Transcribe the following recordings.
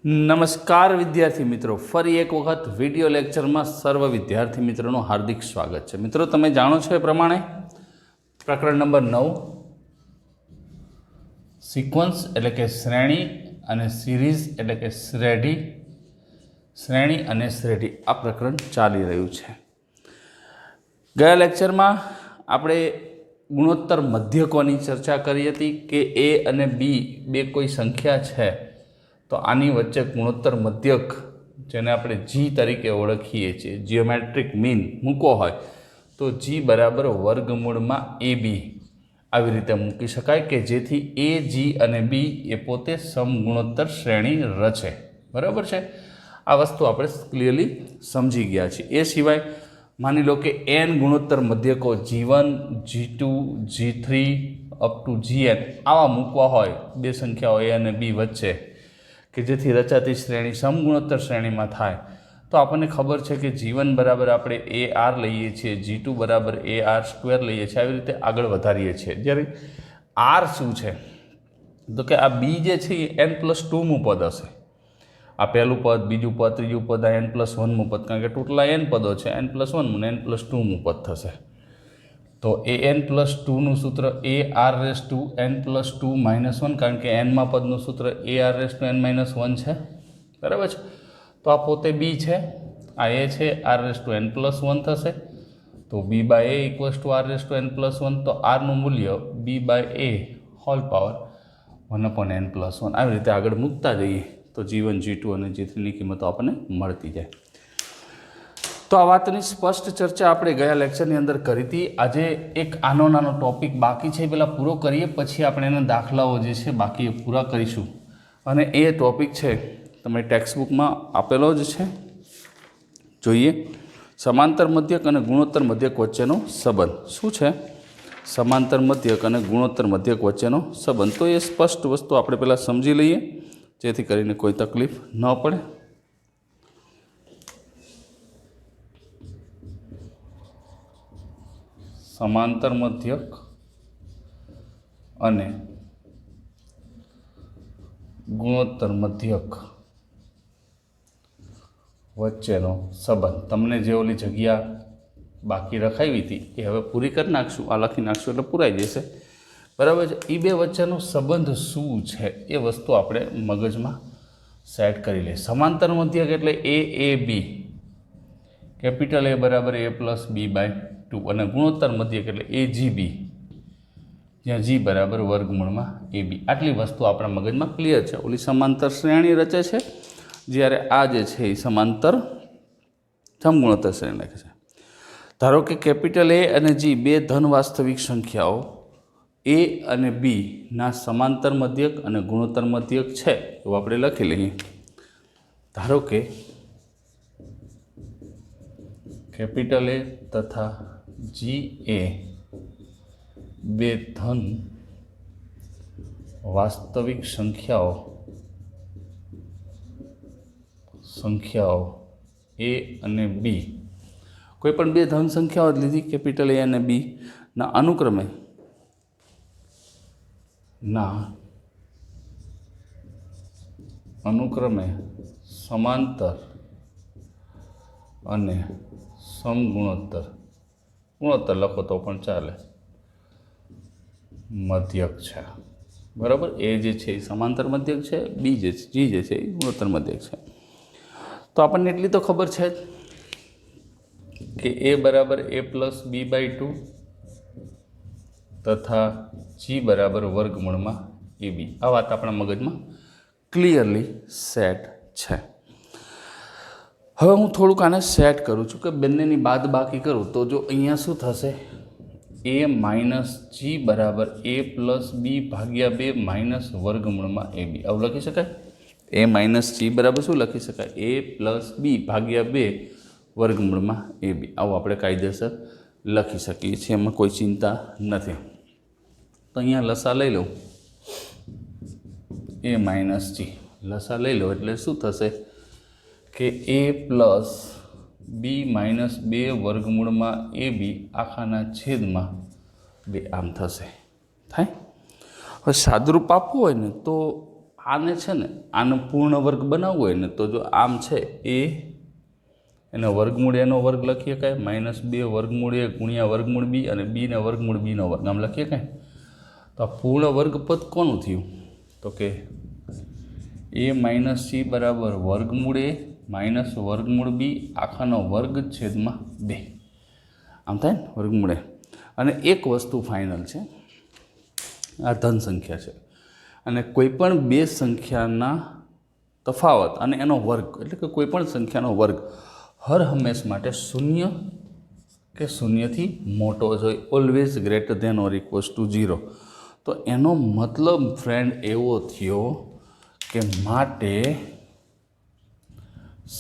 नमस्कार विद्यार्थी मित्रों, फरी एक वखत विडियो लेक्चर में सर्व विद्यार्थी मित्रों हार्दिक स्वागत है। मित्रों, तमे जाणो छो ए प्रमाणे प्रकरण नंबर 9 सीक्वन्स एटले के श्रेणी अने सीरीज एटले के श्रेणी अने श्रेणी आ प्रकरण चाली रह्युं छे। गया लेक्चर में आपणे गुणोत्तर मध्यकोनी चर्चा करी हती के ए अने बी बे कोई संख्या है तो आनी वच्चे गुणोत्तर मध्यक जेने आपणे जी तरीके ओळखीए छीए, जियोमेट्रिक मीन मूकवो होय तो जी बराबर वर्गमूळ में ए बी आवी रीते मूकी शकाय के जेथी ए जी अने बी ए पोते समगुणोत्तर श्रेणी रचे। बराबर है, आ वस्तु आपणे क्लियरली समझी गया छीए। ए सिवाय मानी लो कि एन गुणोत्तर मध्यको G1, G2, G3 up to Gn आवा मूकवा होय बे संख्याओ ए अने बी वच्चे कि जेथी रचाती श्रेणी समगुणोत्तर श्रेणी में थाय तो आपने खबर है कि G1 बराबर आपणे ए आर लईए छीए, G2 बराबर ए आर स्क्वेर लईए छीए, आवी रीते आगळ वधारीए छीए। ज्यारे आर शुं छे तो कि आ बी जे छे n+2 मुं पद हशे। आ पहलू पद, बीजू पद, त्रीजू पद, आ n+1 मुं पद, कारण के टोटल n पदों है, n+1 मुं n+2 मुं पद थशे। तो an+2 सूत्र AR⁻n+2 - 1 कारण के n मा पदनु सूत्र AR⁻n-1 है। बराबर है। तो आ पोते बी है, आ ए है, R⁻n+1 थशे तो b/a = R⁻n+1 तो r नु मूल्य b/a होल पावर 1/n+1 आ रीते आगळ मूकता जईए तो G1, G2 और G3 की कीमतो आपने मळती जाए। तो आ बातनी स्पष्ट चर्चा आपणे गया लेक्चरनी अंदर करी थी। आज एक आनो नानो टॉपिक बाकी है, पहला पूरो करिए पछी आपणे एना दाखलाओ जे छे बाकी पूरा करीशुं। अने ए टॉपिक है तमे टेक्स्टबुक में आपेलो ज छे, जोईए। समांतर मध्यक अने गुणोत्तर मध्यक वच्चेनो संबंध शुं छे? समांतर मध्यक अने गुणोत्तर मध्यक वच्चेनो संबंध। तो ये स्पष्ट वस्तु आपणे पहला समझी लईए जेथी करीने कोई तकलीफ न पड़े। समांतर मध्यक अने गुणोत्तर मध्यक वच्चेनो संबंध तमने जे ओली जग्या बाकी रखाई थी ए हवे पूरी कर नाखशुं, आ लखी नाखशुं एटले पूराई जशे। बराबर है। ई बे वच्चेनो संबंध शुं छे ए वस्तु आपणे मगजमां सेट करी ले। समांतर मध्यक एटले ए बी, कैपिटल ए बराबर a+b/2 और गुणोत्तर मध्यक एटले AGB, ज्यां G बराबर वर्गमूळ में AB। आटली वस्तु अपना मगज में क्लियर है। ओली समांतर श्रेणी रचे छे, ज्यारे आ जे छे समांतर समगुणोत्तर श्रेणी लखे छे। धारो कि कैपिटल ए अने G बे धन वास्तविक संख्याओ ए अने बी ना समांतर मध्यक अने गुणोत्तर मध्यक छे तो आपणे लखी लईए। धारो कि कैपिटल ए तथा जी ए बे धन वास्तविक संख्याओं ए अने बी, कोईपण बे धन संख्याओं लीधी कैपिटल ए अने बी ना अनुक्रमे समांतर अने समगुणोत्तर, गुणोत्तर लखो तो पण चाले, मध्यक है। बराबर। ए जे छे समांतर मध्यक है, बी जे जी जे छे गुणोत्तर मध्यक है। तो आपने एटली तो खबर है कि ए बराबर a+b/2 तथा जी बराबर वर्गमूळ में AB। आ बात अपना मगज में क्लियरली सेट है। हवे हूँ थोड़ुंक आने सेट करूँ छूँ कि बंनेनी बादबाकी करूँ तो जो अहींया शुं थशे a-g बराबर a+b/2 माइनस वर्गमूळ में AB आव लखी शकाय। a-g बराबर शुं लखी शकाय a+b/2 वर्गमूळ में AB आव आपणे कायदेसर लखी शकीए छीए, एमां कोई चिंता नहीं। तो अहींया लसा लई लऊं a-g, लसा लई लो एटले शुं थशे कि a+b-2 वर्गमूळ में AB आखाना छेद में 2 आम थशे। थाय। हवे सादरूप आपवुं होय ने तो આને છે ને આનો પૂર્ણ વર્ગ બનાવવો હોય ને તો જો આમ છે એ એનો વર્ગમૂળ એનો વર્ગ લખીએ કાંઈ -2 વર્ગમૂળ a ગુણ્યા વર્ગમૂળ b અને b ને વર્ગમૂળ b નો વર્ગ આમ લખીએ કાંઈ. તો આ પૂર્ણ વર્ગપદ કોનું થયું તો કે a - c બરાબર વર્ગમૂળ a માઇનસ વર્ગમૂળ b આખાનો વર્ગ છેદમાં 2 આમ થાય ને વર્ગમૂળ a. અને એક વસ્તુ ફાઇનલ છે, આ ધન સંખ્યા છે અને કોઈ પણ બે સંખ્યાના તફાવત અને એનો વર્ગ એટલે કે કોઈ પણ સંખ્યાનો વર્ગ હર હંમેશ માટે શૂન્ય કે શૂન્યથી મોટો જોઈએ, always greater than or equals to 0. તો એનો મતલબ ફ્રેન્ડ એવો થયો કે માટે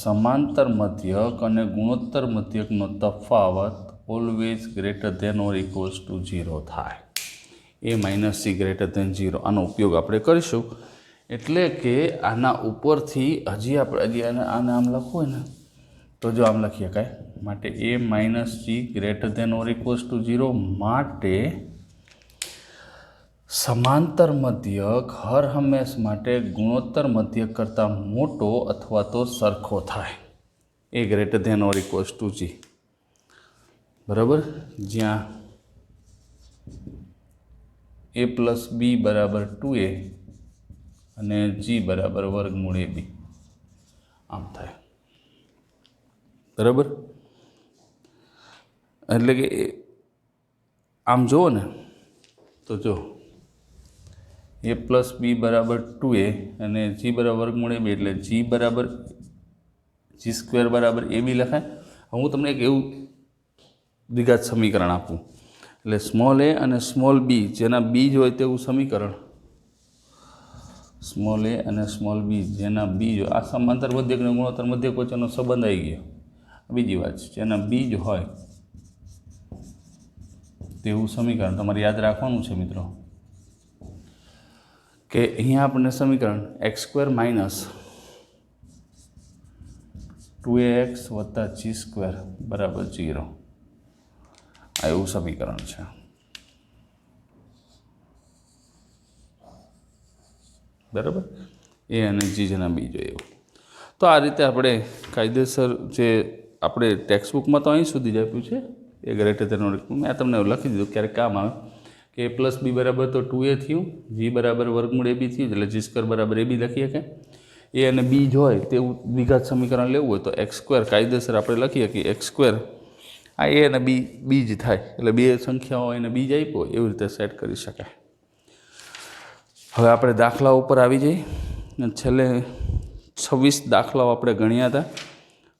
સમાંતર મધ્યક અને ગુણોત્તર મધ્યકનો તફાવત always greater than or equals to 0 થાય. a - c ગ્રેટર ધેન 0 આનો ઉપયોગ આપણે કરીશું. એટલે કે આના ઉપરથી હજી આને આમ લખવું હોય ને તો જો આમ લખીએ કાંઈ માટે a - c greater than or equals to 0 માટે સમાંતર મધ્યક હર હંમેશ માટે ગુણોત્તર મધ્યક કરતાં મોટો અથવા તો સરખો થાય, a greater than or equals to g. બરાબર, જ્યાં a + b બરાબર 2a અને g બરાબર વર્ગમૂળ ab આમ થાય. બરાબર, એટલે કે આમ જુઓ ને તો જો a + b બરાબર 2a અને g બરાબર વર્ગમૂળ ab એટલે g બરાબર g² બરાબર ab લખાય. હું તમને એક એવું દ્વિઘાત સમીકરણ આપું એટલે સ્મોલ a અને સ્મોલ b જેના બીજ હોય તેવું સમીકરણ, સ્મોલ a અને સ્મોલ b જેના બીજ હોય, આ સમાંતર મધ્યક અને ગુણોત્તર મધ્યક વચ્ચેનો સંબંધ આવી ગયો. બીજી વાત છે, જેના બીજ હોય તેવું સમીકરણ તમારે યાદ રાખવાનું છે મિત્રો કે અહીંયા આપણને સમીકરણ x² - 2ax + g² બરાબર 0 આ એવું સમીકરણ છે. બરાબર, એ અને જી જેના બીજો એવું. તો આ રીતે આપણે કાયદેસર જે આપણે ટેક્સ્ટબુકમાં તો અહીં સુધી જ આપ્યું છે એ ગ્રેટર ધેન ઓર ઇક્વલ, મેં તમને લખી દીધું ક્યારેક કામ આવે કે a + b બરાબર તો 2a થયું, g બરાબર વર્ગમૂળ ab થયું એટલે g² બરાબર ab લખીએ કે એ અને b જ હોય તેવું દ્વિઘાત સમીકરણ લેવું હોય તો x² કાયદેસર આપણે લખીએ કે x² આ એ અને બી બીજ થાય એટલે બે સંખ્યાઓ એને બીજ આપ્યો એવી રીતે સેટ કરી શકાય. હવે આપણે દાખલા ઉપર આવી જઈએ. છેલ્લે 26 દાખલાઓ આપણે ગણ્યા હતા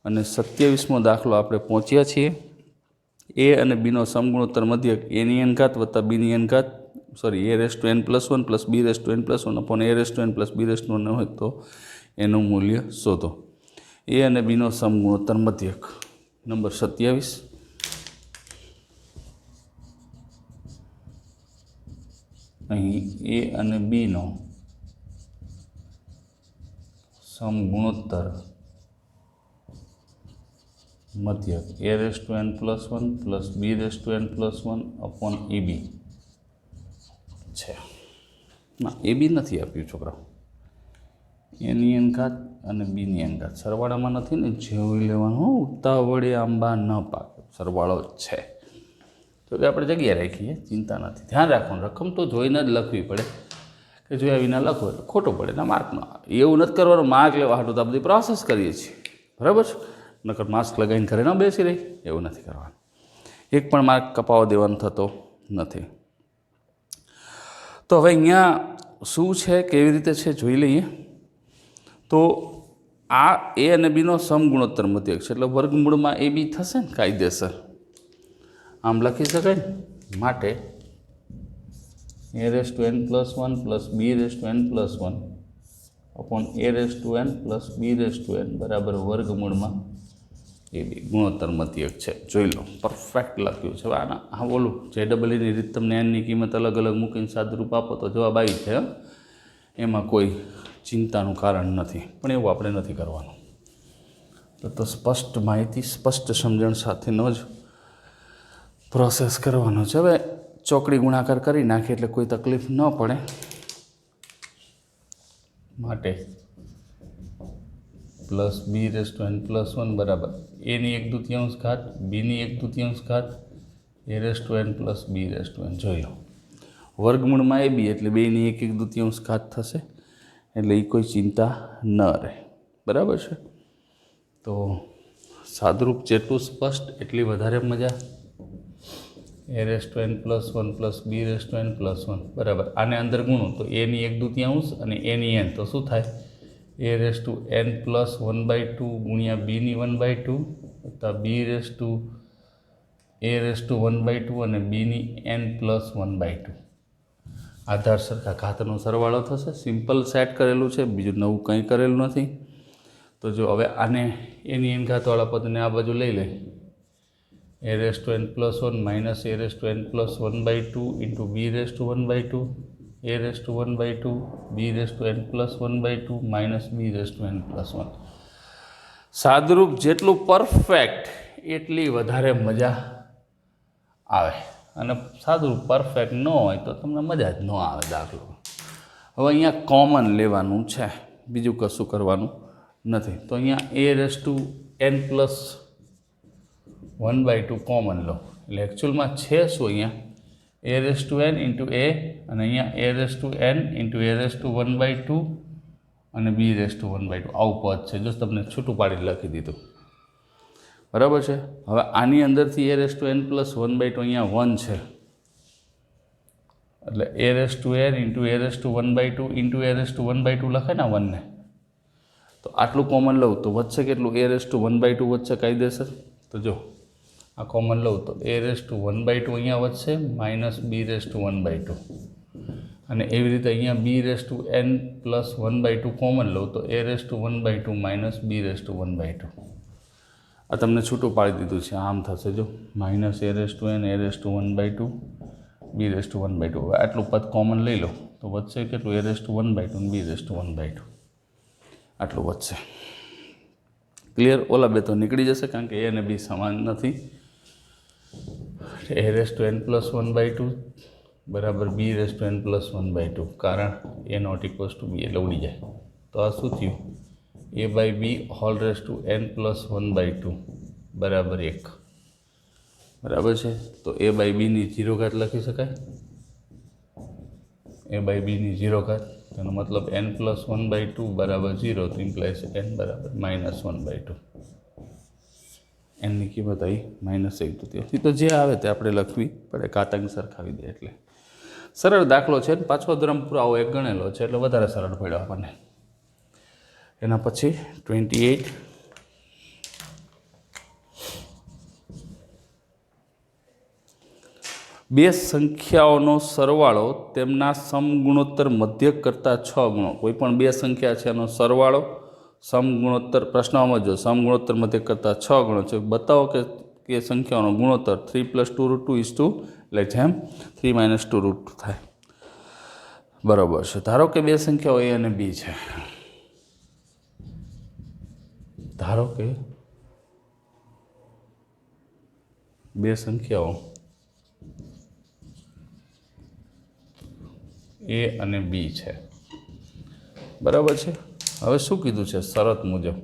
અને 27મો દાખલો આપણે પહોંચ્યા છીએ. એ અને બીનો સમગુણોત્તર મધ્યક a⁴ વત્તા b⁴ an+1 + bn+1 upon an + b⁴ હોય તો એનું મૂલ્ય શોધો. એ અને બીનો સમગુણોત્તર મધ્યક નંબર 27. અહીં એ અને બીનો સમગુણોત્તર મધ્યક an+1 + bn+1 અપોન ab છે. ના, ab નથી આપ્યું છોકરાઓ, a⁴ અને b⁴ સરવાળામાં નથી ને, જેવું લેવાનું ઉતાવળે આંબા ન પાકે, સરવાળો જ છે. તો કે આપણે જગ્યા રાખીએ, ચિંતા નથી. ધ્યાન રાખવાનું, રકમ તો જોઈને જ લખવી પડે કે જોયા વિના લખો એટલે ખોટું પડે ના માર્ક ન આવે. એવું નથી કરવાનું માર્ક લેવા હાટું તો આ બધી પ્રોસેસ કરીએ છીએ, બરાબર છે. નકર માસ્ક લગાવીને ઘરે ન બેસી રહી, એવું નથી કરવાનું. એક પણ માર્ક કપાવો દેવાનો થતો નથી. તો હવે અહીંયા શું છે, કેવી રીતે છે જોઈ લઈએ. તો આ એ અને બીનો સમગુણોત્તર મધ્યક છે એટલે વર્ગમૂળમાં એ બી થશે ને કાયદેસર, આમ લખી શકાય ને. માટે an+1 + bn+1 upon an + bn બરાબર વર્ગમૂળમાં એ બી ગુણોત્તર મધ્યક છે. જોઈ લો, પરફેક્ટ લખ્યું છે. આના હા બોલું JEEની રીત તમને એનની કિંમત અલગ અલગ મૂકીને સાદુરૂપ આપો તો જવાબ આવી છે, એમાં કોઈ ચિંતાનું કારણ નથી. પણ એવું આપણે નથી કરવાનું. તો સ્પષ્ટ માહિતી સ્પષ્ટ સમજણ સાથેનો જ પ્રોસેસ કરવાનો છે. હવે ચોકડી ગુણાકાર કરી નાખીએ એટલે કોઈ તકલીફ ન પડે. માટે plus b raise to n plus 1 બરાબર એની 1/2 ઘાત બીની 1/2 ઘાત a raise to n plus b raise to n. જોઈ લો વર્ગમૂળમાં એ બી એટલે બેની 1/2 ઘાત થશે એટલે એ કોઈ ચિંતા ન રહે. બરાબર છે. તો સાદુરૂપ જેટલું સ્પષ્ટ એટલી વધારે મજા. A raise to n plus 1 plus b raise to n plus 1 બરાબર આને અંદર ગુણો તો એની 1/2 અને એની એન તો શું થાય a raise to n plus 1/2 ગુણ્યા બીની 1/2 વત્તા b raise to a raise to 1/2 અને બીની એન પ્લસ 1/2. આધાર સરખા ઘાતનો સરવાળો થશે. સિમ્પલ સેટ કરેલું છે, બીજું નવું કંઈ કરેલું નથી. તો જો હવે આને એની એન ઘાતવાળા પદને આ બાજુ લઈ લે a raise to n plus 1 minus a raise to n plus 1/2 into b raise to 1/2 a raise to 1/2 b raise to n plus 1/2 minus b raise to n plus 1. સાદુરૂપ જેટલું પરફેક્ટ એટલી વધારે મજા આવે. અને સાદુરૂપ પરફેક્ટ ન હોય તો તમને મજા જ ન આવે દાખલો. હવે અહીંયા કોમન લેવાનું છે, બીજું કશું કરવાનું નથી. તો અહીંયા a raise to n plus 1/2 common લો એટલે એકચ્યુઅલમાં છે શું અહીંયા a raise to n into a અને અહીંયા a raise to n into a raise to 1/2 અને બી રેસ ટુ 1/2 આવું પદ છે. જો તમને છૂટું પાડી લખી દીધું. બરાબર છે. હવે આની અંદરથી a raise to n plus 1/2 અહીંયા 1 છે એટલે a raise to n into a raise to 1/2 into a raise to 1/2 લખે ને 1 ને તો આટલું કોમન લઉં તો વધશે કેટલું એ રેસ ટુ 1/2 વધશે કાયદેસર. તો જો આ કોમન લઉં તો એ રેસ ટુ 1/2 અહીંયા વધશે માઇનસ બી રેસ ટુ 1/2 અને એવી રીતે અહીંયા b raise to n plus 1/2 common લઉં તો a raise to 1/2 minus b raise to 1/2. આ તમને છૂટું પાડી દીધું છે. આમ થશે જો minus a raise to n a raise to 1/2 b raise to 1/2. હવે આટલું પદ કોમન લઈ લો તો વધશે કેટલું એ રેસ ટુ 1/2 અને બી રેસ ટુ 1/2 આટલું વધશે. ક્લિયર. ઓલા બે તો નીકળી જશે કારણ કે એ અને બી સમાન નથી. A raise to n plus 1/2 બરાબર b raise to n plus 1/2 કારણ a not equals to b એટલે ઉડી જાય. તો આ શું થયું a by b whole raise to n plus 1/2 બરાબર 1. બરાબર છે. તો એ બાય બીની 0 ઘાત લખી શકાય. એ બાય બીની 0 ઘાત તેનો મતલબ એન પ્લસ 1/2 બરાબર 0 તો ઇમ્પ્લાઇઝ એન બરાબર માઇનસ 1/2. એનની કિંમત આવી -1/2. તો જે આવે તે આપણે લખવી પડે કાતંગ સરખાવી દે એટલે સરળ દાખલો છે. પાછો ધર્મ પુરાવો એક ગણેલો છે એટલે વધારે સરળ પડ્યો આપણને. એના પછી 28 બે સંખ્યાઓનો સરવાળો તેમના સમગુણોત્તર મધ્યક કરતાં 6 ગણો. કોઈ પણ બે સંખ્યા છે એનો સરવાળો સમગુણોત્તર પ્રશ્નમાં જો સમગુણોત્તર મધ્યક કરતાં 6 ગણો છે. બતાવો કે સંખ્યાઓનો ગુણોત્તર 3 + 2√2 એટલે જેમ 3 - 2√2 થાય. બરાબર છે. ધારો કે બે સંખ્યાઓ એ અને બી છે. ધારો કે બે સંખ્યાઓ એ અને બી છે. બરાબર છે. હવે શું કીધું છે શરત મુજબ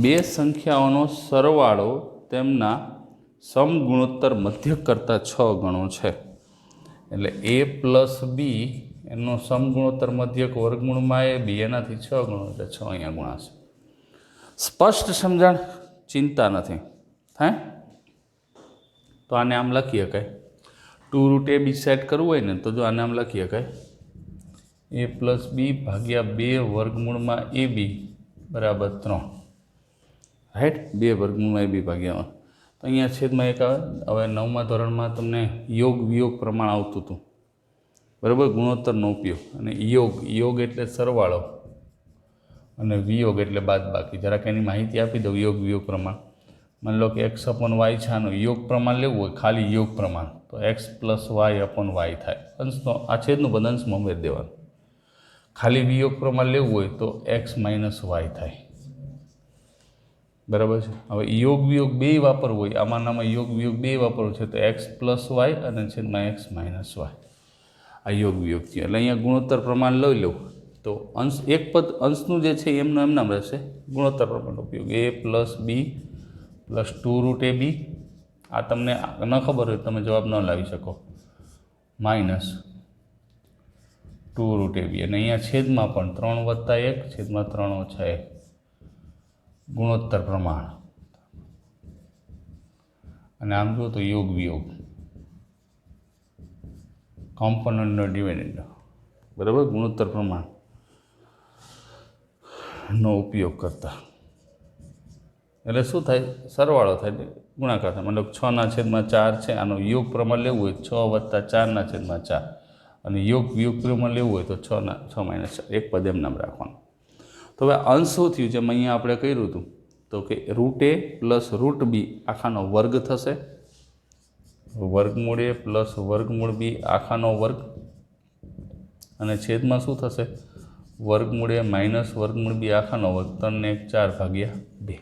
બે સંખ્યાઓનો સરવાળો તેમના સમગુણોત્તર મધ્યક કરતાં 6 ગણો છે. એટલે એ પ્લસ બી એનો સમગુણોત્તર મધ્યક વર્ગમૂળમાં એ બી એનાથી 6 ગણો એટલે 6 અહીંયા ગુણાશે. સ્પષ્ટ સમજણ, ચિંતા નથી થાય. તો આને આમ લખી શકાય 2√a સેટ કરવું હોય ને તો જો આને આમ લખી શકાય એ પ્લસ બી ભાગ્યા 2 વર્ગમૂળમાં એ બી બરાબર 3. રાઈટ. 2 વર્ગમૂળમાં એ બી ભાગ્યા 1. તો અહીંયા છેદમાં એક આવે. હવે 9મા ધોરણમાં તમને યોગ વિયોગ પ્રમાણ આવતું હતું. બરાબર. ગુણોત્તરનો ઉપયોગ અને યોગ એટલે સરવાળો અને વિયોગ એટલે બાદબાકી. જરાક એની માહિતી આપી દઉં. યોગ વિયોગ પ્રમાણ માની લો કે x/y છે. આનું યોગ પ્રમાણ લેવું હોય ખાલી યોગ પ્રમાણ તો x + y/y થાય. અંશનો આ છેદનું પદ અંશમાં ઉમેરી દેવાનું. ખાલી વિયોગ પ્રમાણ લેવું હોય તો x - y થાય. બરાબર છે। હવે યોગ વિયોગ બે વાપરવું હોય, આમાંનામાં યોગ વિયોગ બે વાપરવું છે તો એક્સ પ્લસ વાય અને છેદમાં એક્સ માઇનસ વાય, આ યોગ વિયોગ થયો। એટલે અહીંયા ગુણોત્તર પ્રમાણ લઈ લઉં તો અંશ એક પદ અંશનું જે છે એમનું એમનામ રહેશે, ગુણોત્તર પ્રમાણનો ઉપયોગ a plus B plus 2√ab। આ તમને ન ખબર હોય તમે જવાબ ન લાવી શકો, માઇનસ 2√ab અને અહીંયા છેદમાં પણ 3 વત્તા 1 છેદમાં 3 ઓછા 1 ગુણોત્તર પ્રમાણ, અને આમ જુઓ તો યોગ વિયોગ કોમ્પોનન્ટનો ડિવિડન્ડ, બરાબર, ગુણોત્તર પ્રમાણનો ઉપયોગ કરતા એટલે શું થાય, સરવાળો થાય, ગુણાકાર થાય। મતલબ 6/4 છે, આનો યોગ પ્રમાણ લેવું હોય 6 વત્તા 4/4 અને યોગ વિયોગ પ્રમાણ લેવું હોય તો 6 - 4 એક પદ એમ નામ રાખવાનું। તો હવે અંશ શું થયું, જેમ અહીંયા આપણે કર્યું હતું તો કે √a પ્લસ √b આખાનો વર્ગ થશે, વર્ગમૂળ a પ્લસ વર્ગમૂળ b આખાનો વર્ગ, અને છેદમાં શું થશે, વર્ગમૂળ a માઇનસ વર્ગમૂળ b આખાનો વર્ગ, 3 ને 1 4/2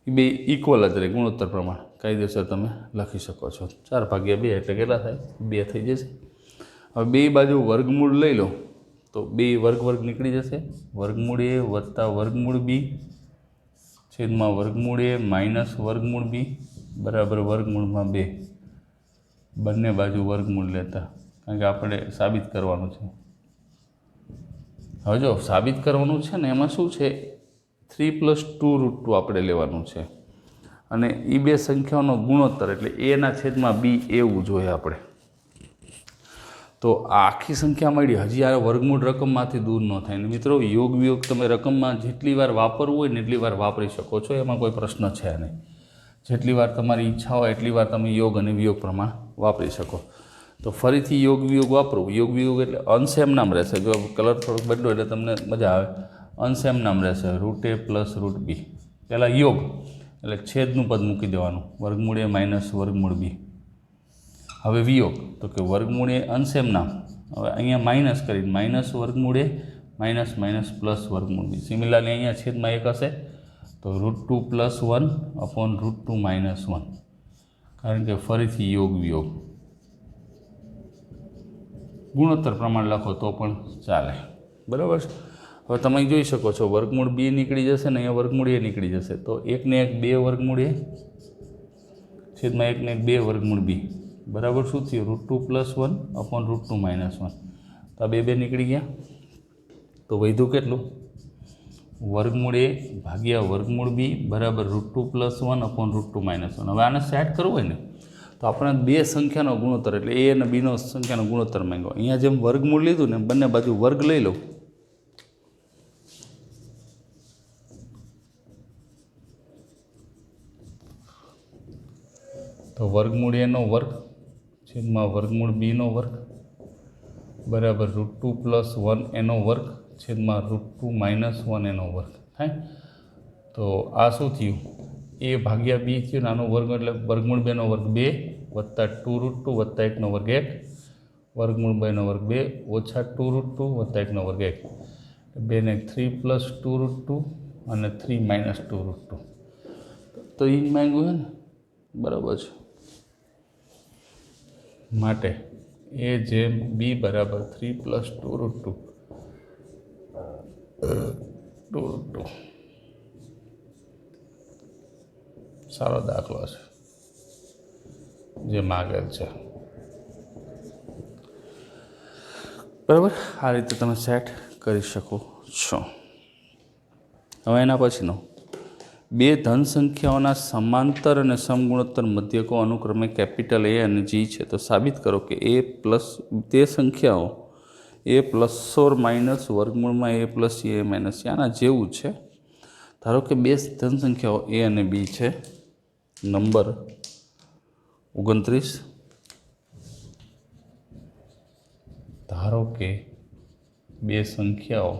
એ બે ઇક્વલ જ રહે, ગુણોત્તર પ્રમાણ કાયદેસર તમે લખી શકો છો। 4/2 એટલે કેટલા થાય, 2 થઈ જશે। હવે બે બાજુ વર્ગમૂળ લઈ લો તો બે વર્ગ નીકળી જશે, વર્ગમૂળ a વત્તા વર્ગમૂળ b છેદમાં વર્ગમૂળ a માઇનસ વર્ગમૂળ b બરાબર વર્ગમૂળમાં 2, બંને બાજુ વર્ગમૂળ લેતા, કારણ કે આપણે સાબિત કરવાનું છે। હવે જો સાબિત કરવાનું છે ને એમાં શું છે, 3 + 2√2 આપણે લેવાનું છે, અને એ બે સંખ્યાઓનો ગુણોત્તર એટલે એના છેદમાં બી એવું જોઈએ આપણે। તો આ આખી સંખ્યા મળી, હજી આ વર્ગમૂળ રકમમાંથી દૂર ન થાય। અને મિત્રો યોગ વિયોગ તમે રકમમાં જેટલી વાર વાપરવું હોય ને એટલી વાર વાપરી શકો છો, એમાં કોઈ પ્રશ્ન છે નહીં। જેટલી વાર તમારી ઈચ્છા હોય એટલી વાર તમે યોગ અને વિયોગ પ્રમાણ વાપરી શકો। તો ફરીથી યોગ વિયોગ વાપરવું, યોગ વિયોગ એટલે અંશ એમ નામ રહેશે, જો કલર થોડોક બદલો એટલે તમને મજા આવે, અંશ એમ નામ રહેશે √a પ્લસ √b, પહેલાં યોગ એટલે છેદનું પદ મૂકી દેવાનું, વર્ગમૂળ a માઇનસ વર્ગમૂળ b। હવે વિયોગ તો કે વર્ગમૂળ એ અંશ એમ નામ, હવે અહીંયા માઇનસ કરીને માઇનસ વર્ગમૂળ a માઇનસ માઇનસ પ્લસ વર્ગમૂળ b, સિમિલરલી અહીંયા છેદમાં 1 હશે તો √2 + 1 અપોન √2 - 1, કારણ કે ફરીથી યોગ વિયોગ, ગુણોત્તર પ્રમાણ લખો તો પણ ચાલે, બરાબર છે। હવે તમે જોઈ શકો છો વર્ગમૂળ b નીકળી જશે ને અહીંયા વર્ગમૂળ a નીકળી જશે, તો 1 ને 1 2 વર્ગમૂળ a છેદમાં 1 ને 1 2 વર્ગમૂળ b બરાબર શું થયું, √2 + 1 અપોન √2 - 1, તો આ બે નીકળી ગયા, તો વધ્યું કેટલું, વર્ગમૂળ a ભાગ્યા વર્ગમૂળ b બરાબર √2 + 1 અપોન √2 - 1। હવે આને સેટ કરવું હોય ને તો આપણે બે સંખ્યાનો ગુણોત્તર એટલે a અને bનો સંખ્યાનો ગુણોત્તર માંગ્યો, અહીંયા જેમ વર્ગમૂળ લીધું ને બંને બાજુ વર્ગ લઈ લો, તો વર્ગમૂળ a નો વર્ગ છેદમાં વર્ગમૂળ b નો વર્ગ બરાબર √2 + 1 એનો વર્ગ છેદમાં √2 - 1 એનો વર્ગ થાય। તો આ શું થયું, a ભાગ્યા b થયું, આનો વર્ગ એટલે વર્ગમૂળ 2 નો વર્ગ 2 વત્તા 2√2 વત્તા 1 નો વર્ગ 1, વર્ગમૂળ 2 નો વર્ગ 2 ઓછા 2√2 વત્તા 1 નો વર્ગ 1, 2 ને 3 + 2√2 અને 3 - 2√2, તો એ જ માંગ્યું છે ને, બરાબર છે। માટે a જેમ b બરાબર 3 + 2√2 સારો દાખલો છે જે માગેલ છે, બરાબર। આ રીતે તમે સેટ કરી શકો છો। હવે એના પછીનો, બે ધન સંખ્યાઓના સમાંતર અને સમગુણોત્તર મધ્યકો અનુક્રમે કેપિટલ A અને G છે, તો સાબિત કરો કે a પ્લસ તે સંખ્યાઓ a ± વર્ગમૂળમાં a + c a - c આના જેવું છે। ધારો કે બે ધન સંખ્યાઓ a અને b છે, નંબર 29, ધારો કે બે સંખ્યાઓ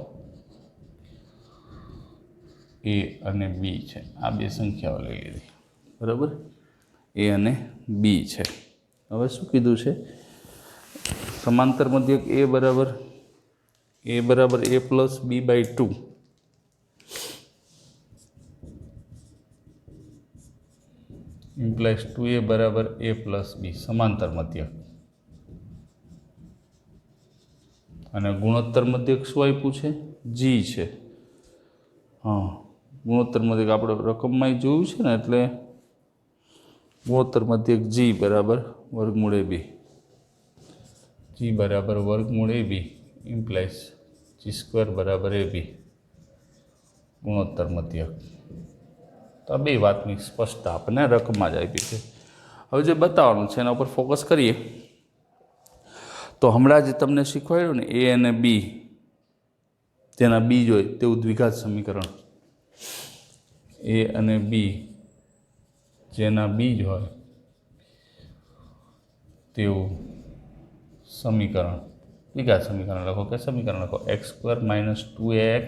a અને b છે, આ બે સંખ્યાઓ લઈ લીધી, બરાબર, a અને b છે। હવે શું કીધું છે, સમાંતર મધ્યક a બરાબર a + b/2 ઇમ્પ્લાઇઝ 2a બરાબર a પ્લસ બી સમાંતર મધ્યક. અને ગુણોત્તર મધ્યક શું આપ્યું છે? જી છે. હા, ગુણોત્તર મધ્યક આપણે રકમમાં જોયું છે ને, એટલે ગુણોત્તર મધ્યક જી બરાબર વર્ગમૂળ એ બી. જી બરાબર વર્ગમૂળ એ બી ઇમ્પ્લાઇઝ જી સ્ક્વેર બરાબર એ બી ગુણોત્તર મધ્યક. તો આ બે વાતની સ્પષ્ટતા આપણને રકમમાં જ આપી છે. હવે જે બતાવવાનું છે એના ઉપર ફોકસ કરીએ તો હમણાં જે તમને શીખવાડ્યું ને એ અને બી, જેના બીજ હોય તેવું દ્વિઘાત સમીકરણ, એ અને બી જેના બીજ હોય તેવું સમીકરણ, દ્વિઘાત સમીકરણ લખો કે સમીકરણ લખો x² - 2ax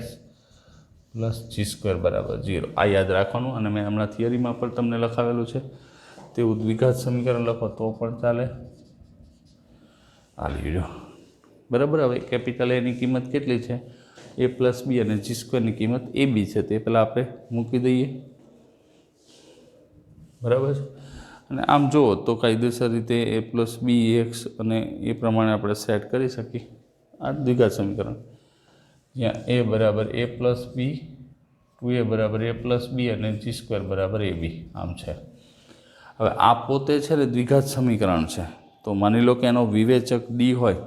plus G square બરાબર 0. આ યાદ રાખવાનું. અને મેં હમણાં થિયરીમાં પણ તમને લખાવેલું છે તેવું દ્વિઘાત સમીકરણ લખો તો પણ ચાલે. આ લીધો બરાબર. હવે કેપિટલ એની કિંમત કેટલી છે? a પ્લસ બી અને જી સ્ક્વેરની કિંમત એ બી છે, તે પહેલાં આપણે મૂકી દઈએ. બરાબર છે. અને આમ જુઓ તો કાયદેસર રીતે a પ્લસ બી એક્સ અને એ પ્રમાણે આપણે સેટ કરી શકીએ. આ દ્વિઘાત સમીકરણ જ્યાં a બરાબર a પ્લસ બી, 2a બરાબર a પ્લસ બી અને જી સ્ક્વેર બરાબર એ બી આમ છે. હવે આ પોતે છે ને દ્વિઘાત સમીકરણ છે. તો માની લો કે એનો વિવેચક ડી હોય,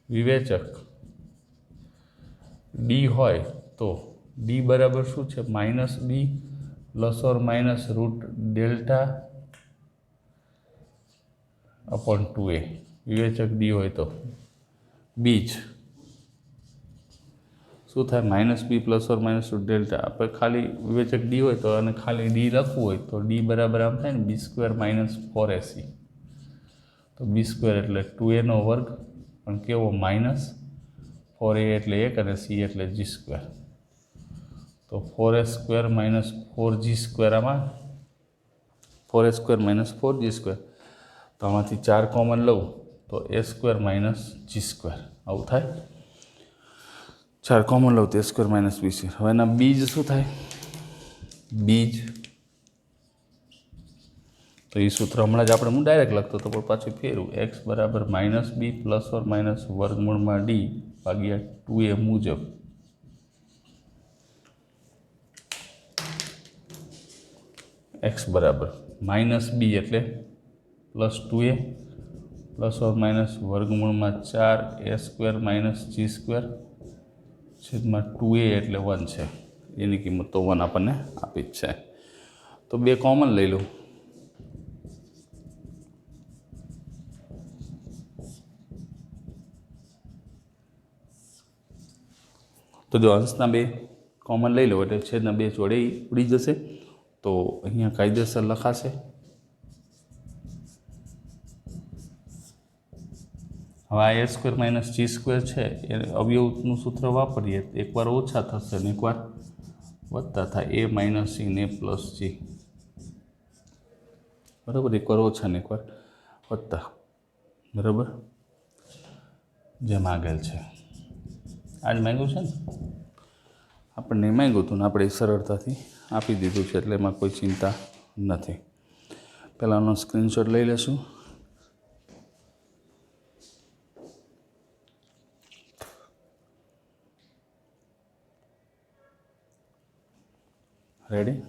વિવેચક ડી હોય તો ડી બરાબર શું છે? Minus b plus or minus root delta upon 2a. વિવેચક ડી હોય તો બીજ શું થાય? Minus b plus or minus root delta. આપણે ખાલી વિવેચક ડી હોય તો અને ખાલી ડી લખવું હોય તો ડી બરાબર આમ થાય ને બી સ્ક્વેર માઇનસ 4ac. તો બી સ્ક્વેર એટલે 2a નો વર્ગ, પણ કેવો? માઇનસ 4a એટલે 1 અને c એટલે જી સ્ક્વેર. તો 4a square minus 4g square, આમાં 4a square minus 4g square. તો આમાંથી 4 કોમન લઉં તો a square minus g square આવું થાય. 4 કોમન લઉં તો a square minus b square. હવે એના બીજ શું થાય? બીજ તો એ સૂત્ર હમણાં જ આપણે હું ડાયરેક્ટ લખતો હતો પણ પાછું ફેરવું. એક્સ બરાબર minus b plus or minus વર્ગમૂળમાં ડી ભાગ્યા 2a મુજબ. એક્સ બરાબર માઇનસ બી એટલે plus 2a plus or minus વર્ગમૂળમાં 4 a square minus g square છેદમાં 2a એટલે 1 છે. એની કિંમત તો 1 આપણને આપી જ છે. તો 2 કોમન લઈ લઉં. તો જો અંશના 2 કોમન લઈ લો એટલે છેદના 2 જોડે ઉડી જશે. તો અહીંયા કાયદેસર લખાશે. હવે આ a square minus g square છે એ અવયવનું સૂત્ર વાપરીએ. એકવાર ઓછા થશે અને એકવાર વધતા થાય. a માઇનસ સી ને પ્લસ જી. બરાબર. એકવાર ઓછા ને એકવાર વધતા. બરાબર. જેમ આગળ છે આજ માંગ્યું છે ને, આપણને માંગ્યું હતું ને આપણે સરળતાથી આપી દીધું છે, એટલે એમાં કોઈ ચિંતા નથી. પહેલાંનો સ્ક્રીનશોટ લઈ લેશું. રેડી?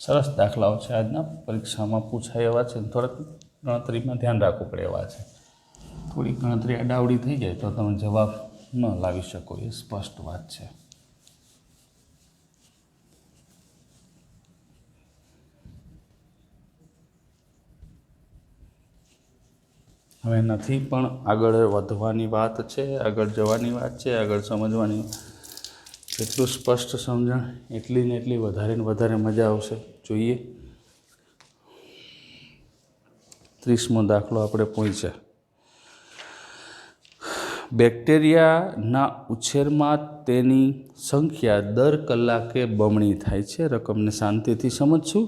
સરસ દાખલાઓ છે આજના, પરીક્ષામાં પૂછાય એવા છે. થોડાક ગણતરીમાં ધ્યાન રાખવું પડે એવા છે. થોડી ગણતરી આડાવડી થઈ જાય તો તમે જવાબ ન લાવી શકો, એ સ્પષ્ટ વાત છે. હવે નથી પણ આગળ વધવાની વાત છે, આગળ જવાની વાત છે, આગળ સમજવાની. જેટલું સ્પષ્ટ સમજણ એટલી ને એટલી વધારે ને વધારે મજા આવશે. જોઈએ તો 30મો દાખલો આપણે પહોંચ્યા. બેક્ટેરિયાના ઉછેરમાં તેની સંખ્યા દર કલાકે બમણી થાય છે. રકમને શાંતિથી સમજશું.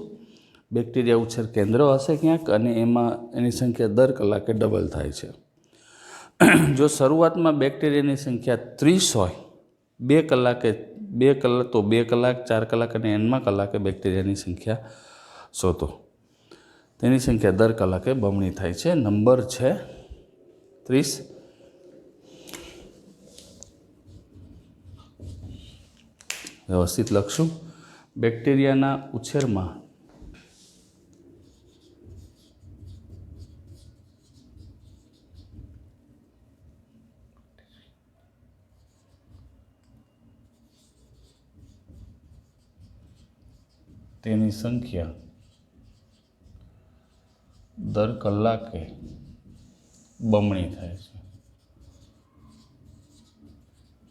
બેક્ટેરિયા ઉછેર કેન્દ્ર હશે ક્યાંક અને એમાં એની સંખ્યા દર કલાકે ડબલ થાય છે. જો શરૂઆતમાં બેક્ટેરિયાની સંખ્યા 30 હોય, 2 કલાક, 2 કલાક, 4 કલાક અને nમા કલાકે બેક્ટેરિયાની સંખ્યા શોધો. તેની સંખ્યા દર કલાકે બમણી થાય છે. નંબર છે 30. વ્યવસ્થિત લખશું. બેક્ટેરિયાના ઉછેરમાં તેની સંખ્યા દર કલાકે બમણી થાય છે.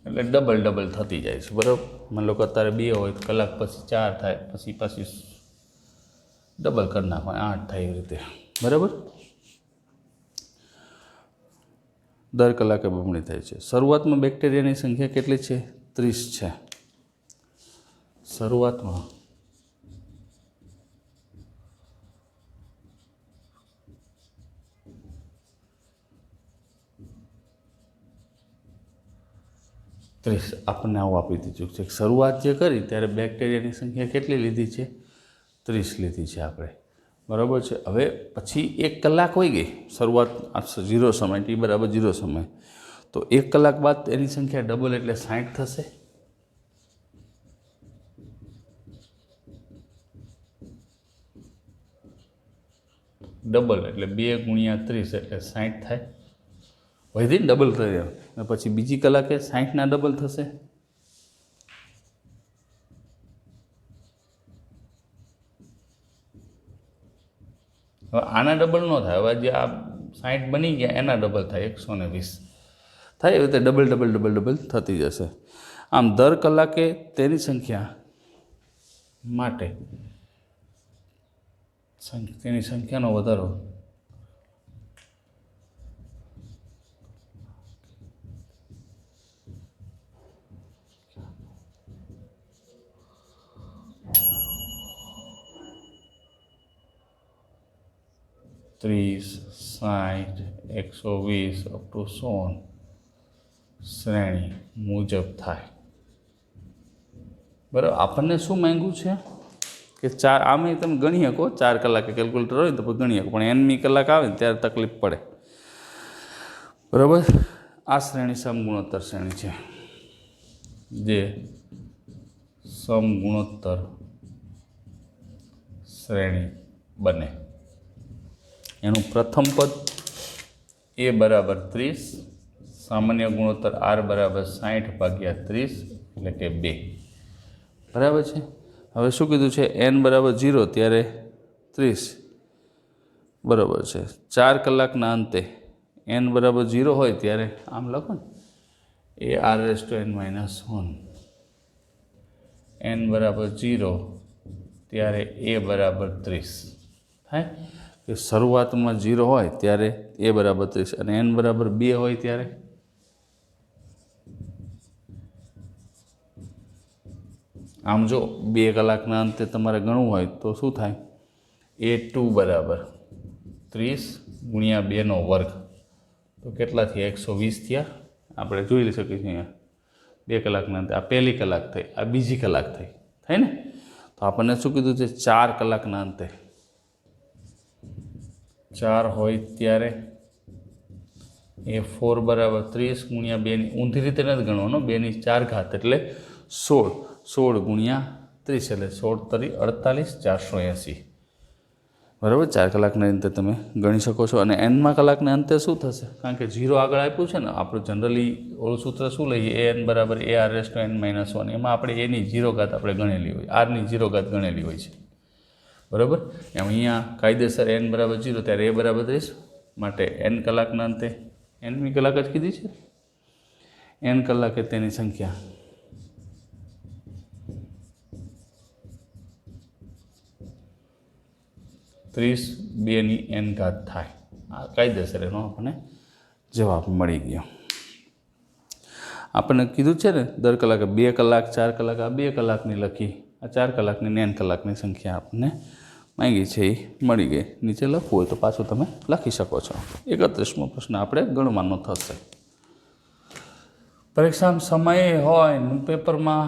એટલે ડબલ થતી જાય છે. બરાબર. માની લો કે અત્યારે 2 હોય તો કલાક પછી 4 થાય, પછી ડબલ કરી નાખો, 8 થાય, એવી રીતે. બરાબર. દર કલાકે બમણી થાય છે. શરૂઆતમાં બેક્ટેરિયાની સંખ્યા કેટલી છે? 30 છે. શરૂઆતમાં આપણને આવું આપી દીધું છે. શરૂઆત જે કરી ત્યારે બેક્ટેરિયાની સંખ્યા કેટલી લીધી છે? 30 લીધી છે આપણે. બરાબર છે. હવે પછી 1 કલાક હોઈ ગઈ. શરૂઆત 0 સમય, t બરાબર 0 સમય. તો 1 કલાક બાદ એની સંખ્યા ડબલ એટલે 60 થશે. ડબલ એટલે 2 ગુણ્યા 30 એટલે 60 થાય. વધી ડબલ થઈ જાય. અને પછી બીજી કલાકે 60ના ડબલ થશે. હવે આના ડબલ ન થાય. હવે જે આ 60 બની ગયા એના ડબલ થાય, 120 થાય. એવી રીતે ડબલ થતી જશે. આમ દર કલાકે તેની સંખ્યા માટે તેની સંખ્યાનો વધારો ત્રીસ, 60, 120 અપ ટુ 100 શ્રેણી મુજબ થાય. બરાબર. આપણને શું માંગ્યું છે કે 4, આમે તમે ગણી શકો. 4 કલાકે કેલ્ક્યુલેટર હોય તો ગણી શકો, પણ nમી કલાક આવે ને ત્યારે તકલીફ પડે. બરાબર. આ શ્રેણી સમગુણોત્તર શ્રેણી છે, જે સમગુણોત્તર શ્રેણી બને. એનું પ્રથમ પદ a બરાબર 30, સામાન્ય ગુણોત્તર r બરાબર 60/30 એટલે કે 2. બરાબર છે. હવે શું કીધું છે? n બરાબર 0 ત્યારે 30. બરાબર છે. 4 કલાકના અંતે n બરાબર 0 હોય ત્યારે આમ લખો ને, ARN-1. n બરાબર 0 ત્યારે a બરાબર 30 થાય. કે શરૂઆતમાં 0 હોય ત્યારે a બરાબર 30 અને n બરાબર 2 હોય ત્યારે આમ જો 2 કલાકના અંતે તમારે ગણવું હોય તો શું થાય? A2 બરાબર 30 ગુણ્યા 2નો વર્ગ. તો કેટલા થયા? 120 થયા. આપણે જોઈ શકીએ છીએ અહીંયા 2 કલાકના અંતે. આ પહેલી કલાક થઈ, આ બીજી કલાક થઈ, થાય ને? તો આપણને શું કીધું છે? 4 કલાકના અંતે 4 હોય ત્યારે A4 બરાબર 30 ગુણ્યા 2ની ઊંધી રીતે નથી ગણવાનો, 2ની 4 ઘાત એટલે 16 ગુણ્યા 30 એટલે 16 × 48, 480. બરાબર. 4 કલાકના અંતે તમે ગણી શકો છો. અને nમા કલાકના અંતે શું થશે? કારણ કે 0 આગળ આપ્યું છે ને, આપણું જનરલી ઓલું સૂત્ર શું લઈએ? an બરાબર ARN-1. એમાં આપણે એની 0 ઘાત આપણે ગણેલી હોય, આરની 0 ઘાત ગણેલી હોય છે. બરાબર. એમ અહીંયા કાયદેસર n બરાબર 0 ત્યારે a બરાબર 30 માટે n કલાકના અંતે nમી કલાક જ કીધી છે. n કલાકે તેની સંખ્યા ત્રીસ 2ની n ઘાત થાય. કાયદેસર એનો આપણને જવાબ મળી ગયો. આપણને કીધું છે ને દર કલાકે 2 કલાક 4 કલાક, આ 2 કલાકની લખી, આ 4 કલાકની ને n કલાકની સંખ્યા આપણને માંગી છે એ મળી ગઈ. નીચે લખવું હોય તો પાછું તમે લખી શકો છો. 31મો પ્રશ્ન આપણે ગણવાનો થશે. પરીક્ષામાં સમય હોય પેપરમાં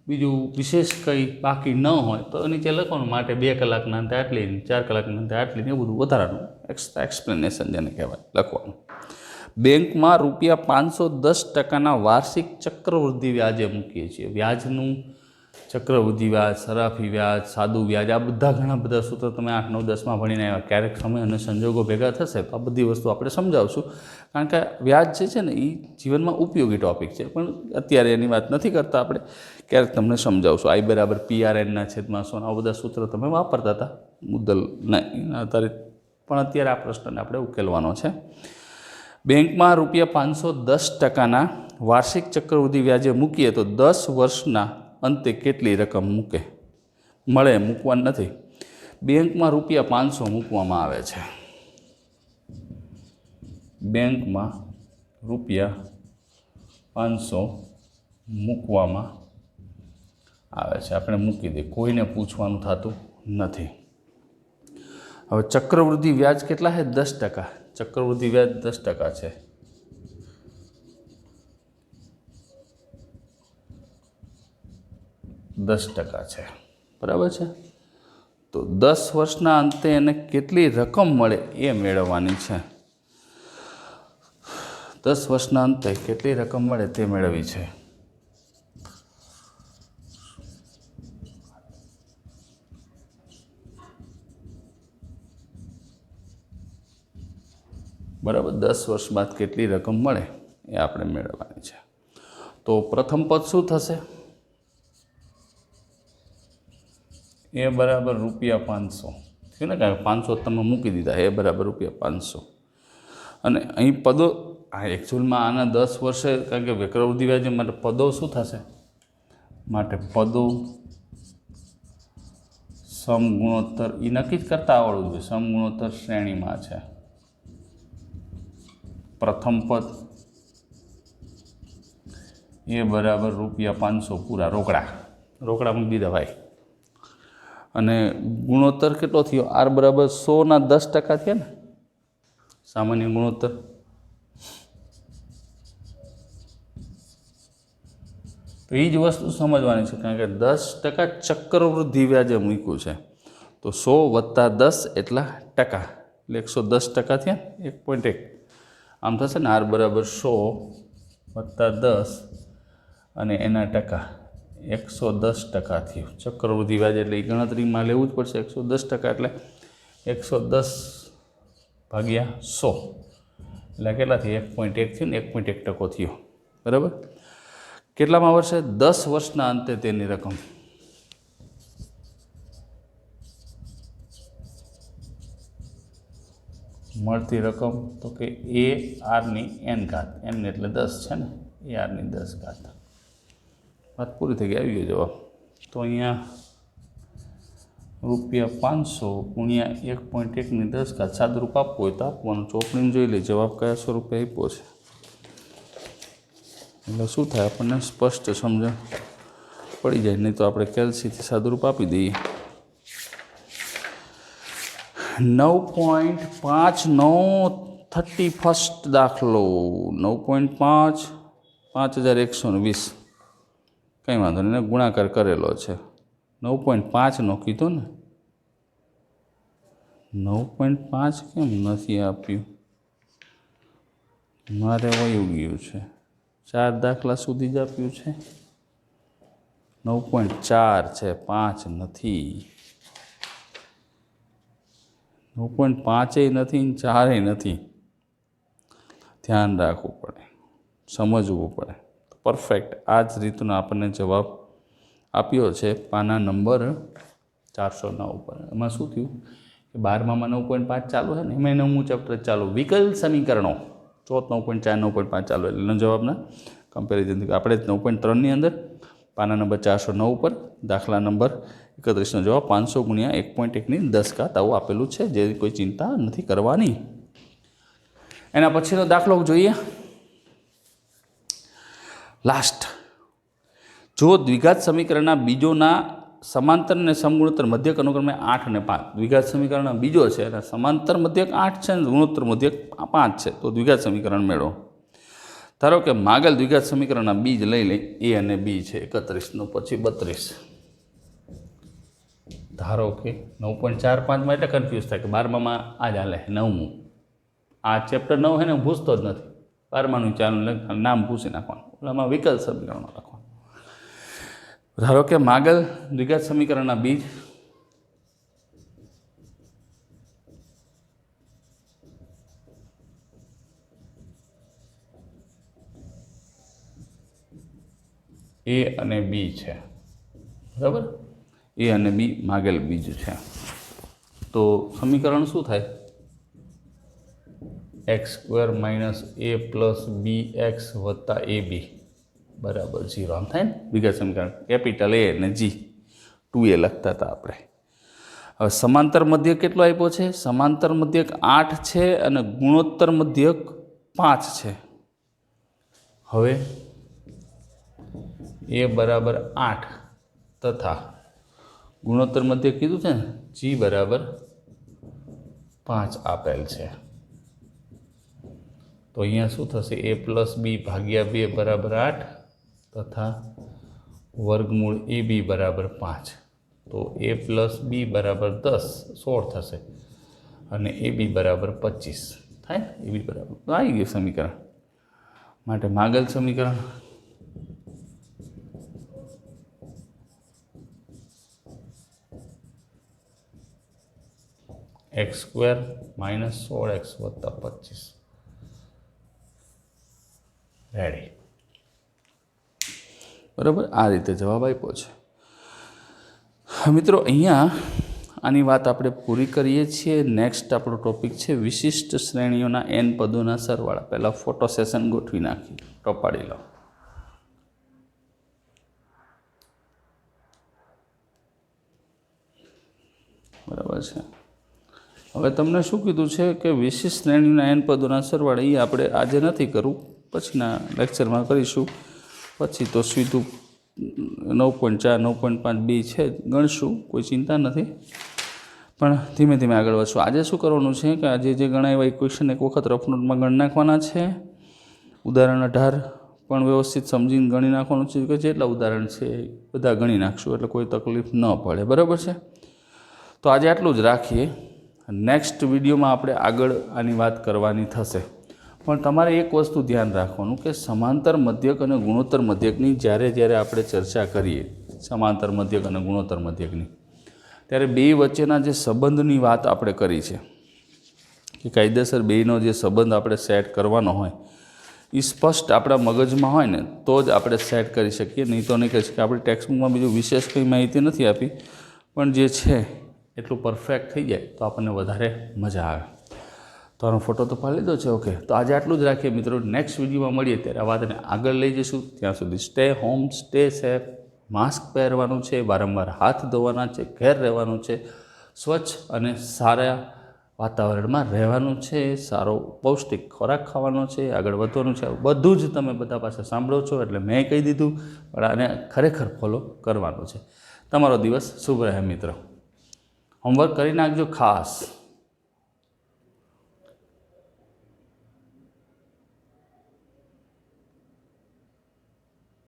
બીજું વિશેષ કંઈ બાકી ન હોય તો નીચે લખવાનું માટે 2 કલાકના અંતે આટલી, 4 કલાકના અંતે આટલી, એ બધું વધારાનું એક્સ્ટ્રા એક્સપ્લેનેશન જેને કહેવાય લખવાનું. બેંકમાં ₹510 વાર્ષિક ચક્રવૃદ્ધિ વ્યાજે મૂકીએ છીએ. વ્યાજનું ચક્રવૃદ્ધિ વ્યાજ, સરાફી વ્યાજ, સાદું વ્યાજ, આ બધા ઘણા બધા સૂત્રો તમે 8, 9, 10માં ભણીને આવ્યા. ક્યારેક સમય અને સંજોગો ભેગા થશે તો આ બધી વસ્તુ આપણે સમજાવશું. કારણ કે વ્યાજ જે છે ને એ જીવનમાં ઉપયોગી ટૉપિક છે, પણ અત્યારે એની વાત નથી કરતા આપણે. ક્યારેક તમને સમજાવશું. I = PRN/100 આ બધા સૂત્રો તમે વાપરતા હતા મુદ્દલ ના આધારિત, પણ અત્યારે આ પ્રશ્નને આપણે ઉકેલવાનો છે. બેંકમાં ₹510 વાર્ષિક ચક્રવૃદ્ધિ વ્યાજે મૂકીએ તો 10 વર્ષના અંતે કેટલી રકમ મળે? મૂકવાનું નથી. બેંકમાં ₹500 મૂકવામાં આવે છે. બેંકમાં ₹500 મૂકવામાં આવે છે. આપણે મૂકી દઈએ, કોઈને પૂછવાનું થતું નથી. હવે ચક્રવૃદ્ધિ વ્યાજ કેટલા છે? 10%. ચક્રવૃદ્ધિ વ્યાજ 10% છે. 10% છે, બરાબર છે. તો 10 વર્ષના અંતે એને કેટલી રકમ મળે એ મેળવવાની છે. 10 વર્ષના અંતે કેટલી રકમ મળે તે મેળવવી છે. બરાબર, 10 વર્ષ બાદ કેટલી રકમ મળે એ આપણે મેળવવાની છે. તો પ્રથમ પદ શું થશે? એ બરાબર ₹500 થયું ને, કારણ કે 500 તમે મૂકી દીધા. એ બરાબર ₹500. અને અહીં પદો એકચ્યુઅલમાં આના 10 વર્ષે, કારણ કે ચક્રવૃદ્ધિ વ્યાજ માટે પદો શું થશે? માટે પદો સમગુણોત્તર એ નક્કી જ કરતા આવડવું જોઈએ. સમગુણોત્તર શ્રેણીમાં છે. પ્રથમ પદ એ બરાબર ₹500 પૂરા રોકડા મૂકી દીધા ભાઈ. અને ગુણોત્તર કેટલો થયો? R બરાબર 100ના 10% થયા ને, સામાન્ય ગુણોત્તર. તો એ જ વસ્તુ સમજવાની છે, કારણ કે 10% ચક્રવૃદ્ધિ વ્યાજે મૂક્યું છે. તો 100 + 10 એટલા ટકા, એટલે 110% થયા, 1.1. આમ થશે ને, R બરાબર 100 + 10 અને એના ટકા 110% થયું. ચક્રવૃદ્ધિ વ્યાજ એટલે એ ગણતરીમાં લેવું જ પડશે. 110% એટલે 110/100 એટલે કેટલા થયું? 1.1 થયું ને, 1.1% થયો. બરાબર. કેટલામાં વર્ષે? 10 વર્ષના અંતે તેની રકમ મળતી રકમ તો કે AR/n, n એટલે 10 છે ને, AR/10. વાત પૂરી થઈ ગઈ, આવી ગયો જવાબ. તો અહીંયા ₹500 × 1.1/10 સાદુરૂપ આપવું હોય તો આપવાનું. ચોપડીને જોઈ લે જવાબ કયા સ્વરૂપે આપ્યો છે, એટલે શું થાય આપણને સ્પષ્ટ સમજણ પડી જાય. નહીં તો આપણે કેલ્સીથી સાદુરૂપ આપી દઈએ. 9.5નો 31st દાખલો. 9.5 5120. કંઈ વાંધો નહીં, એને ગુણાકાર કરેલો છે. 9.5નો કીધો ને, 9.5 કેમ નથી આપ્યું? મારે વયું ગયું છે. 4 દાખલા સુધી જ આપ્યું છે. 9.4 છે, 5 નથી. 9.5 નથી, 4 નથી. ધ્યાન રાખવું પડે, સમજવું પડે. પરફેક્ટ આ જ રીતનો આપણને જવાબ આપ્યો છે પાના નંબર 409 ઉપર. એમાં શું થયું કે 12માં 9.5 ચાલુ છે ને, એમાં 9મું ચેપ્ટર ચાલુ, વિકલ સમીકરણો. 9.4 9.5 ચાલુ, એટલે એનો જવાબના કમ્પેરિઝન આપણે 9.3ની અંદર પાના નંબર 409 ઉપર દાખલા નંબર 31નો જવાબ 500 × 1.1/10 આવું આપેલું છે, જે કોઈ ચિંતા નથી કરવાની. એના પછીનો દાખલો જોઈએ. લાસ્ટ, જો દ્વિઘાત સમીકરણના બીજોના સમાંતર અને સમગુણોત્તર મધ્યક અનુક્રમે 8 અને 5. દ્વિઘાત સમીકરણના બીજો છે અને સમાંતર મધ્યક 8 છે અને ગુણોત્તર મધ્યક 5 છે. તો દ્વિઘાત સમીકરણ મેળવો. ધારો કે માગેલ દ્વિઘાત સમીકરણના બીજ લઈ લઈ. એ અને બી છે 31 નો પછી 32. ધારો કે 9.45 એટલે કન્ફ્યુઝ થાય કે 12માં આ જ હાલે 9મું. આ ચેપ્ટર 9 છે ને હું પૂછતો જ નથી. 12માનું ચાલુ નામ પૂછી નાખવાનું, ઓલામાં વિકલ્પ સમીકરણો રાખવાનું. ધારો કે માગેલ દ્વિઘાત સમીકરણના બીજ એ અને બી છે, બરાબર. એ અને બી માગેલ બીજ છે. તો સમીકરણ શું થાય? x² - a + bx + ab બરાબર 0. આમ થાય ને દ્વિઘાત સમીકરણ. કેપિટલ A અને G 2a લખતા હતા આપણે. હવે સમાંતર મધ્યક કેટલો આપ્યો છે? સમાંતર મધ્યક 8 છે અને ગુણોત્તર મધ્યક 5 છે. હવે a બરાબર 8 તથા ગુણોત્તર મધ્યક કીધું છે ને G બરાબર 5 આપેલ છે. તો અહીંયા શું થશે? a + b ભાગ્યા 2 બરાબર 8 તથા વર્ગમૂળ ab બરાબર 5. તો a + b બરાબર 10, 16 થશે અને ab બરાબર 25 થાય ને. ab બરાબર તો આવી ગયું સમીકરણ. માટે માગેલ સમીકરણ x² - 16x + 25 રેડી. બરાબર, આ રીતે જવાબ આપ્યો છે. મિત્રો અહીંયા આની વાત આપણે પૂરી કરીએ છીએ. નેક્સ્ટ આપણો ટોપિક છે વિશિષ્ટ શ્રેણીઓના n પદોના સરવાળા. પહેલાં ફોટો સેશન ગોઠવી નાખી, ટપાડી લો. બરાબર છે. હવે તમને શું કીધું છે કે વિશિષ્ટ શ્રેણીના n પદોના સરવાળા એ આપણે આજે નથી કરવું, પછીના લેક્ચરમાં કરીશું. પછી તો સીધું 9.4 9.5 બી છે ગણશું, કોઈ ચિંતા નથી. પણ ધીમે ધીમે આગળ વધશું. આજે શું કરવાનું છે કે આજે જે ગણાવ્યા એ ક્વેશ્ચન એક વખત રફ નોટમાં ગણી નાખવાના છે. ઉદાહરણ 18 પણ વ્યવસ્થિત સમજીને ગણી નાખવાનું છે કે જેટલા ઉદાહરણ છે બધા ગણી નાખશું એટલે કોઈ તકલીફ ન પડે. બરાબર છે. તો આજે આટલું જ રાખીએ. નેક્સ્ટ વિડીયોમાં આપણે આગળ આની વાત કરવાની થશે. પણ તમારે એક વસ્તુ ધ્યાન રાખવાનું કે સમાંતર મધ્યક અને ગુણોત્તર મધ્યકની જ્યારે આપણે ચર્ચા કરીએ, સમાંતર મધ્યક અને ગુણોત્તર મધ્યકની, ત્યારે બે વચ્ચેના જે સંબંધની વાત આપણે કરી છે કે કાયદેસર બેનો જે સંબંધ આપણે સેટ કરવાનો હોય એ સ્પષ્ટ આપણા મગજમાં હોય ને તો જ આપણે સેટ કરી શકીએ. નહીં તો નહીં કરી શકીએ. આપણી ટેક્સ્ટબુકમાં બીજું વિશેષ કંઈ માહિતી નથી આપી, પણ જે છે એટલું પરફેક્ટ થઈ જાય તો આપણને વધારે મજા આવે. તો આનો ફોટો તો પાડી લીધો છે. ઓકે, તો આજે આટલું જ રાખીએ મિત્રો. નેક્સ્ટ વિડીયોમાં મળીએ ત્યારે આ વાતને આગળ લઈ જઈશું. ત્યાં સુધી stay home, stay safe, mask પહેરવાનું છે, વારંવાર હાથ ધોવાના છે, ઘેર રહેવાનું છે, સ્વચ્છ અને સારા વાતાવરણમાં રહેવાનું છે, સારો પૌષ્ટિક ખોરાક ખાવાનો છે, આગળ વધવાનું છે. બધું જ તમે બધા પાસે સાંભળો છો એટલે મેં કહી દીધું, પણ આને ખરેખર ફોલો કરવાનું છે. તમારો દિવસ શુભ રહે મિત્રો. હોમવર્ક કરી નાખજો ખાસ.